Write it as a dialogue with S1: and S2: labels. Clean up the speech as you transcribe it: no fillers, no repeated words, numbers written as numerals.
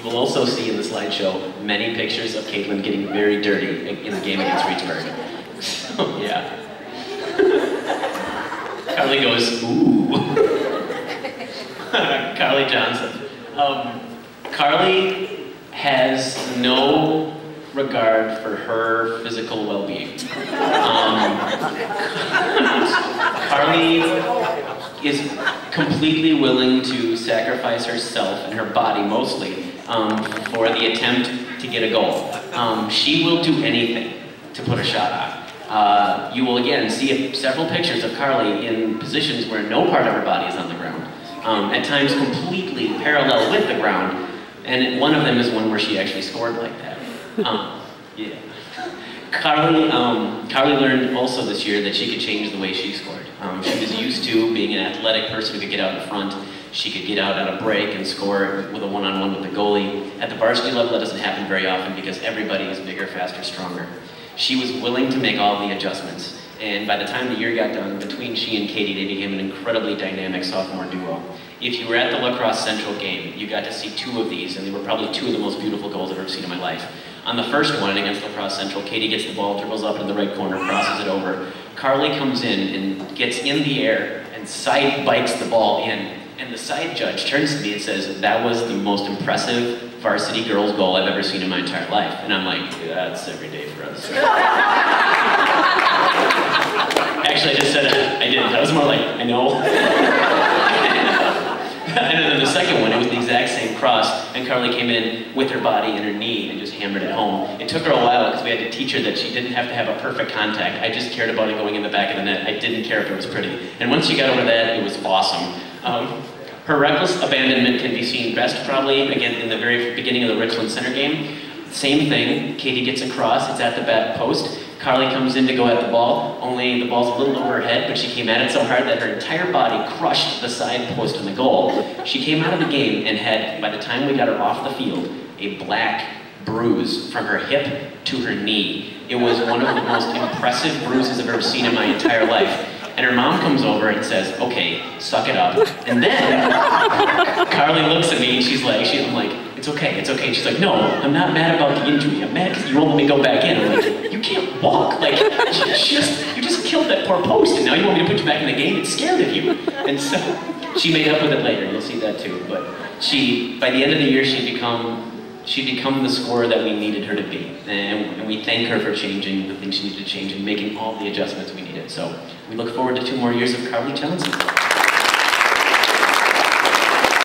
S1: will also see in the slideshow many pictures of Caitlin getting very dirty in the game against Reedsburg. So, yeah. Carly goes, ooh. Carly Johnson. Carly has no regard for her physical well-being. Carly is completely willing to sacrifice herself and her body mostly for the attempt to get a goal. She will do anything to put a shot on. You will again see several pictures of Carly in positions where no part of her body is on the ground, at times completely parallel with the ground, and one of them is one where she actually scored like that. Yeah. Carly learned also this year that she could change the way she scored. She was used to being an athletic person who could get out in front. She could get out on a break and score with a one-on-one with the goalie. At the varsity level, that doesn't happen very often because everybody is bigger, faster, stronger. She was willing to make all the adjustments. And by the time the year got done, between she and Katie, they became an incredibly dynamic sophomore duo. If you were at the La Crosse Central game, you got to see two of these, and they were probably two of the most beautiful goals I've ever seen in my life. On the first one against La Crosse Central, Katie gets the ball, dribbles up in the right corner, crosses it over. Carly comes in and gets in the air and side bikes the ball in. And the side judge turns to me and says, "That was the most impressive varsity girls goal I've ever seen in my entire life." And I'm like, yeah, that's every day for us. Actually, I just said I didn't. I was more like, I know. And then the second one, it was the exact same cross, and Carly came in with her body and her knee and just hammered it home. It took her a while because we had to teach her that she didn't have to have a perfect contact. I just cared about it going in the back of the net. I didn't care if it was pretty. And once she got over that, it was awesome. Her reckless abandonment can be seen best probably, again, in the very beginning of the Richland Center game. Same thing, Katie gets across, it's at the back post. Carly comes in to go at the ball, only the ball's a little over her head, but she came at it so hard that her entire body crushed the side post and the goal. She came out of the game and had, by the time we got her off the field, a black bruise from her hip to her knee. It was one of the most impressive bruises I've ever seen in my entire life. And her mom comes over and says, "Okay, suck it up." And then Carly looks at me and I'm like, it's okay. And she's like, "No, I'm not mad about the injury. I'm mad because you won't let me go back in." I'm like, "You can't walk. Like, you just killed that poor post and now you want me to put you back in the game? It's scared of you." And so she made up with it later. You'll see that too. But by the end of the year, she'd become the scorer that we needed her to be. And we thank her for changing the things she needed to change and making all the adjustments we needed. So we look forward to 2 more years of Carly Johnson.